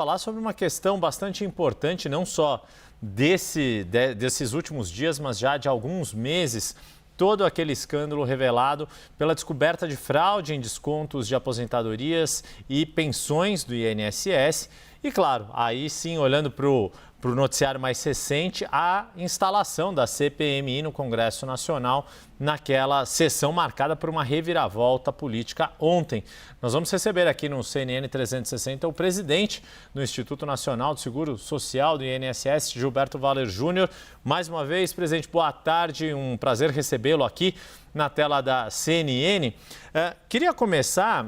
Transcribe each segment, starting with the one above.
Falar sobre uma questão bastante importante, não só desses últimos dias, mas já de alguns meses, todo aquele escândalo revelado pela descoberta de fraude em descontos de aposentadorias e pensões do INSS. E claro, aí sim, olhando para o noticiário mais recente, a instalação da CPMI no Congresso Nacional, naquela sessão marcada por uma reviravolta política ontem. Nós vamos receber aqui no CNN 360 o presidente do Instituto Nacional do Seguro Social do INSS, Gilberto Valer Júnior. Mais uma vez, presidente, boa tarde, um prazer recebê-lo aqui na tela da CNN. Queria começar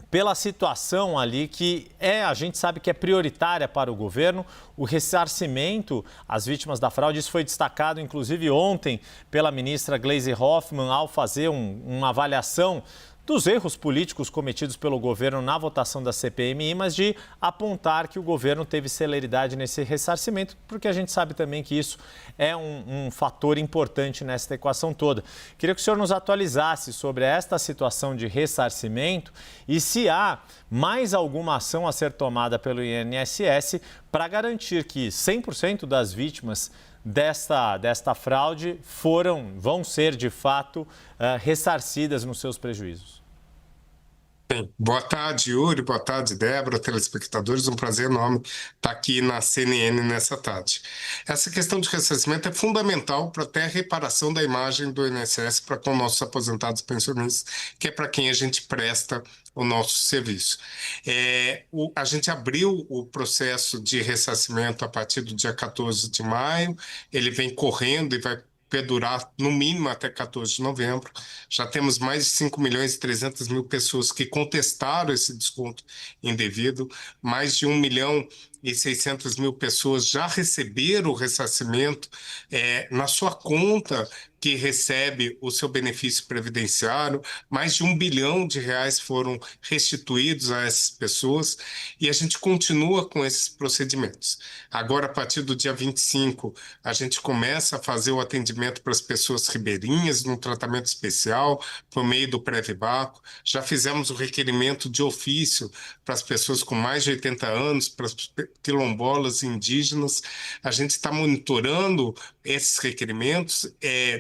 pela situação ali que a gente sabe que é prioritária para o governo, o ressarcimento às vítimas da fraude. Isso foi destacado, inclusive, ontem pela ministra Gleisi Hoffmann, ao fazer uma avaliação dos erros políticos cometidos pelo governo na votação da CPMI, mas de apontar que o governo teve celeridade nesse ressarcimento, porque a gente sabe também que isso é um fator importante nessa equação toda. Queria que o senhor nos atualizasse sobre esta situação de ressarcimento e se há mais alguma ação a ser tomada pelo INSS para garantir que 100% das vítimas desta fraude vão ser, de fato, ressarcidas nos seus prejuízos. Bem, boa tarde, Yuri, boa tarde, Débora, telespectadores, um prazer enorme estar aqui na CNN nessa tarde. Essa questão de ressarcimento é fundamental para até a reparação da imagem do INSS para com nossos aposentados e pensionistas, que é para quem a gente presta o nosso serviço. A gente abriu o processo de ressarcimento a partir do dia 14 de maio, ele vem correndo e vai perdurar no mínimo até 14 de novembro. Já temos mais de 5.300.000 pessoas que contestaram esse desconto indevido, mais de 1.600.000 pessoas já receberam o ressarcimento na sua conta que recebe o seu benefício previdenciário. Mais de R$1 bilhão foram restituídos a essas pessoas e a gente continua com esses procedimentos. Agora, a partir do dia 25, a gente começa a fazer o atendimento para as pessoas ribeirinhas, num tratamento especial, por meio do Previbaco. Já fizemos o requerimento de ofício para as pessoas com mais de 80 anos, para as quilombolas e indígenas. A gente está monitorando esses requerimentos,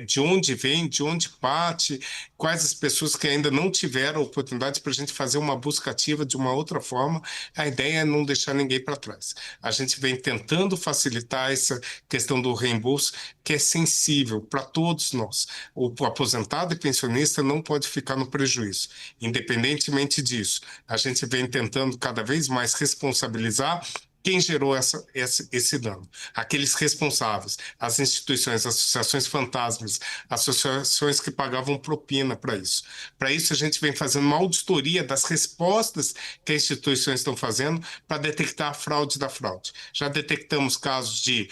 de onde vem, de onde parte, quais as pessoas que ainda não tiveram oportunidade, para a gente fazer uma busca ativa de uma outra forma. A ideia é não deixar ninguém para trás. A gente vem tentando facilitar essa questão do reembolso, que é sensível para todos nós. O aposentado e pensionista não pode ficar no prejuízo. Independentemente disso, a gente vem tentando cada vez mais responsabilizar quem gerou esse dano, aqueles responsáveis, as instituições, associações fantasmas, associações que pagavam propina para isso. Para isso, a gente vem fazendo uma auditoria das respostas que as instituições estão fazendo para detectar a fraude da fraude. Já detectamos casos de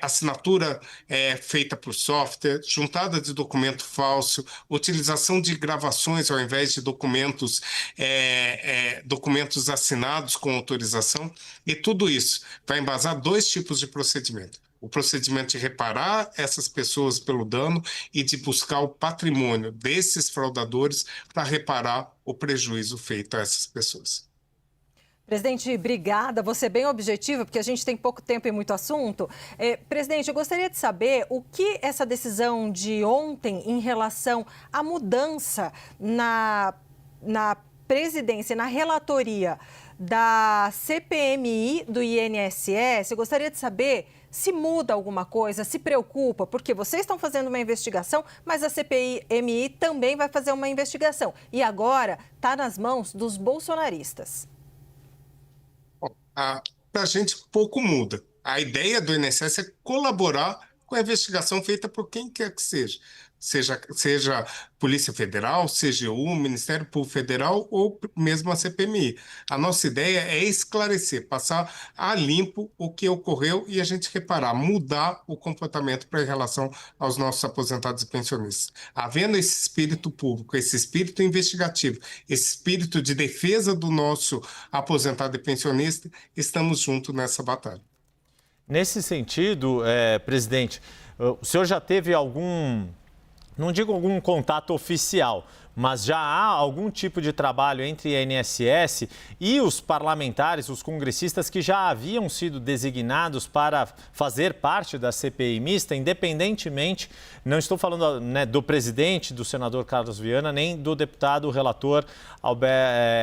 assinatura feita por software, juntada de documento falso, utilização de gravações ao invés de documentos assinados com autorização, e tudo isso vai embasar dois tipos de procedimento. O procedimento de reparar essas pessoas pelo dano e de buscar o patrimônio desses fraudadores para reparar o prejuízo feito a essas pessoas. Presidente, obrigada. Você é bem objetiva, porque a gente tem pouco tempo e muito assunto. Presidente, eu gostaria de saber o que essa decisão de ontem em relação à mudança na presidência, na relatoria da CPMI do INSS, eu gostaria de saber se muda alguma coisa, se preocupa, porque vocês estão fazendo uma investigação, mas a CPMI também vai fazer uma investigação. E agora está nas mãos dos bolsonaristas. Para a gente pouco muda. A ideia do INSS é colaborar com a investigação feita por quem quer que seja. Seja Polícia Federal, CGU, Ministério Público Federal ou mesmo a CPMI. A nossa ideia é esclarecer, passar a limpo o que ocorreu e a gente reparar, mudar o comportamento em relação aos nossos aposentados e pensionistas. Havendo esse espírito público, esse espírito investigativo, esse espírito de defesa do nosso aposentado e pensionista, estamos juntos nessa batalha. Nesse sentido, presidente, o senhor já teve não digo algum contato oficial, mas já há algum tipo de trabalho entre a INSS e os parlamentares, os congressistas que já haviam sido designados para fazer parte da CPI mista, independentemente, não estou falando, né, do presidente, do senador Carlos Viana, nem do deputado relator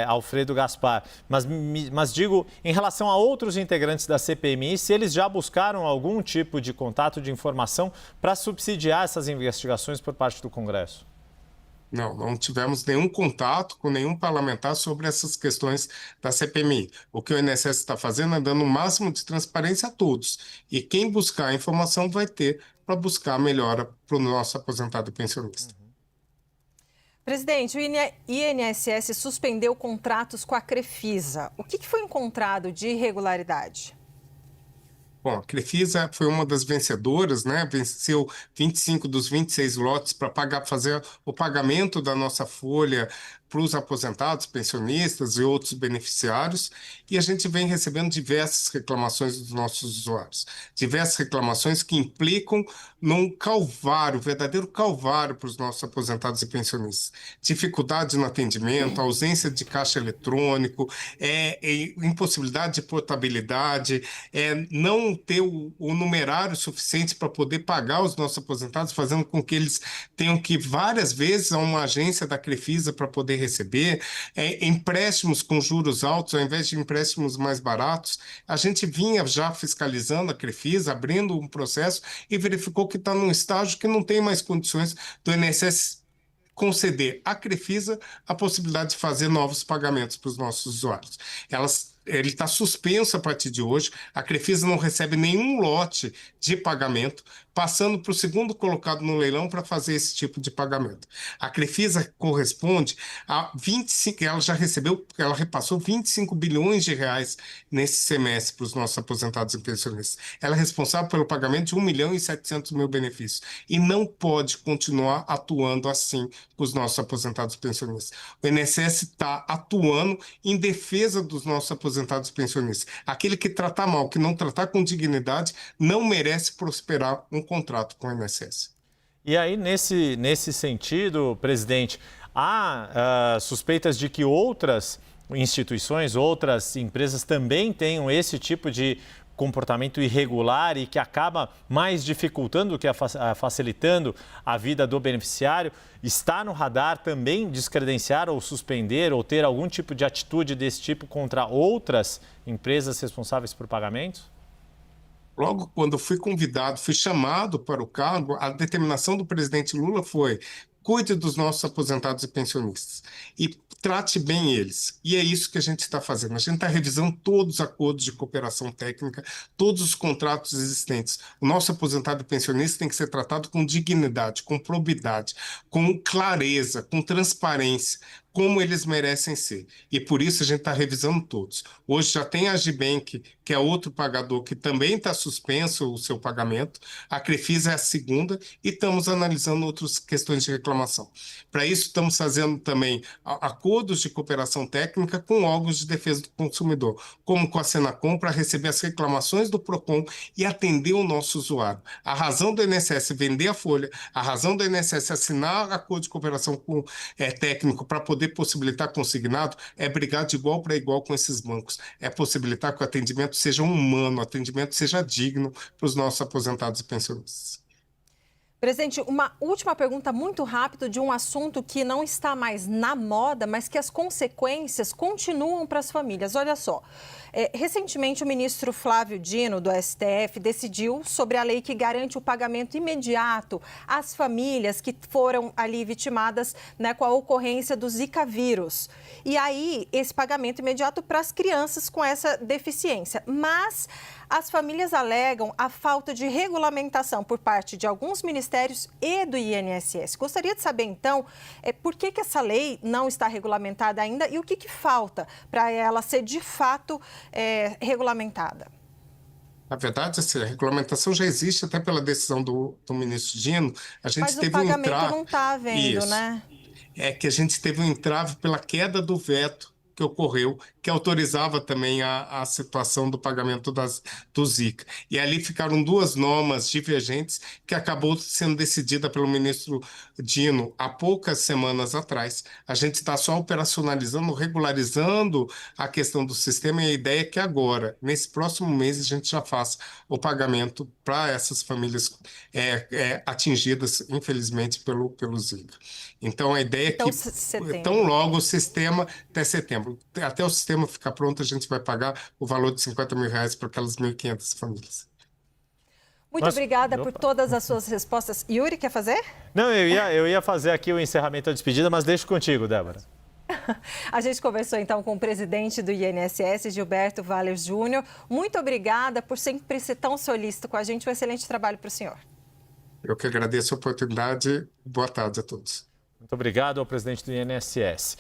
Alfredo Gaspar, mas digo, em relação a outros integrantes da CPMI, se eles já buscaram algum tipo de contato, de informação para subsidiar essas investigações por parte do Congresso. Não tivemos nenhum contato com nenhum parlamentar sobre essas questões da CPMI. O que o INSS está fazendo é dando o máximo de transparência a todos. E quem buscar a informação vai ter para buscar a melhora para o nosso aposentado e pensionista. Presidente, o INSS suspendeu contratos com a Crefisa. O que foi encontrado de irregularidade? Bom, a Crefisa foi uma das vencedoras, né? Venceu 25 dos 26 lotes para fazer o pagamento da nossa folha para os aposentados, pensionistas e outros beneficiários, e a gente vem recebendo diversas reclamações dos nossos usuários. Diversas reclamações que implicam num calvário, verdadeiro calvário para os nossos aposentados e pensionistas. Dificuldade no atendimento, ausência de caixa eletrônico, impossibilidade de portabilidade, não ter o numerário suficiente para poder pagar os nossos aposentados, fazendo com que eles tenham que ir várias vezes a uma agência da Crefisa para poder receber, empréstimos com juros altos ao invés de empréstimos mais baratos. A gente vinha já fiscalizando a Crefisa, abrindo um processo e verificou que está num estágio que não tem mais condições do INSS conceder à Crefisa a possibilidade de fazer novos pagamentos para os nossos usuários. Ele está suspenso a partir de hoje. A Crefisa não recebe nenhum lote de pagamento, passando para o segundo colocado no leilão para fazer esse tipo de pagamento. A Crefisa corresponde a 25, ela repassou 25 bilhões de reais nesse semestre para os nossos aposentados e pensionistas. Ela é responsável pelo pagamento de 1.700.000 benefícios e não pode continuar atuando assim com os nossos aposentados e pensionistas. O INSS está atuando em defesa dos nossos aposentados e pensionistas. Aquele que tratar mal, que não tratar com dignidade, não merece prosperar um contrato com o INSS. E aí, nesse sentido, presidente, há suspeitas de que outras instituições, outras empresas também tenham esse tipo de comportamento irregular e que acaba mais dificultando do que facilitando a vida do beneficiário. Está no radar também descredenciar ou suspender ou ter algum tipo de atitude desse tipo contra outras empresas responsáveis por pagamentos? Logo quando fui chamado para o cargo, a determinação do presidente Lula foi: cuide dos nossos aposentados e pensionistas e trate bem eles. E é isso que a gente está fazendo. A gente está revisando todos os acordos de cooperação técnica, todos os contratos existentes. O nosso aposentado e pensionista tem que ser tratado com dignidade, com probidade, com clareza, com transparência, como eles merecem ser. E por isso a gente está revisando todos. Hoje já tem a Agibank, que é outro pagador, que também está suspenso o seu pagamento. A Crefisa é a segunda e estamos analisando outras questões de reclamação. Para isso, estamos fazendo também acordos de cooperação técnica com órgãos de defesa do consumidor, como com a Senacom, para receber as reclamações do PROCON e atender o nosso usuário. A razão do INSS vender a folha, a razão do INSS assinar acordo de cooperação técnico para poder possibilitar consignado é brigar de igual para igual com esses bancos. É possibilitar que o atendimento seja humano, o atendimento seja digno para os nossos aposentados e pensionistas. Presidente, uma última pergunta muito rápida de um assunto que não está mais na moda, mas que as consequências continuam para as famílias. Olha só, recentemente o ministro Flávio Dino, do STF, decidiu sobre a lei que garante o pagamento imediato às famílias que foram ali vitimadas, né, com a ocorrência do Zika vírus. E aí, esse pagamento imediato para as crianças com essa deficiência. Mas as famílias alegam a falta de regulamentação por parte de alguns ministérios e do INSS. Gostaria de saber, então, por que essa lei não está regulamentada ainda e o que falta para ela ser, de fato, regulamentada? Na verdade, assim, a regulamentação já existe até pela decisão do ministro Dino. A gente Mas teve o pagamento um entrave, não está havendo, isso, né? É que a gente teve um entrave pela queda do veto que ocorreu, que autorizava também a situação do pagamento do Zika. E ali ficaram duas normas divergentes que acabou sendo decidida pelo ministro Dino há poucas semanas atrás. A gente está só operacionalizando, regularizando a questão do sistema e a ideia é que agora, nesse próximo mês, a gente já faça o pagamento para essas famílias atingidas, infelizmente, pelo Zika. Então, a ideia é que, tão logo o sistema, até setembro, até o sistema ficar pronto, a gente vai pagar o valor de R$50 mil para aquelas 1.500 famílias. Muito obrigada por todas as suas respostas. Yuri, quer fazer? Não, eu ia fazer aqui o encerramento da despedida, mas deixo contigo, Débora. A gente conversou então com o presidente do INSS, Gilberto Valer Júnior. Muito obrigada por sempre ser tão solícito com a gente. Um excelente trabalho para o senhor. Eu que agradeço a oportunidade. Boa tarde a todos. Muito obrigado ao presidente do INSS.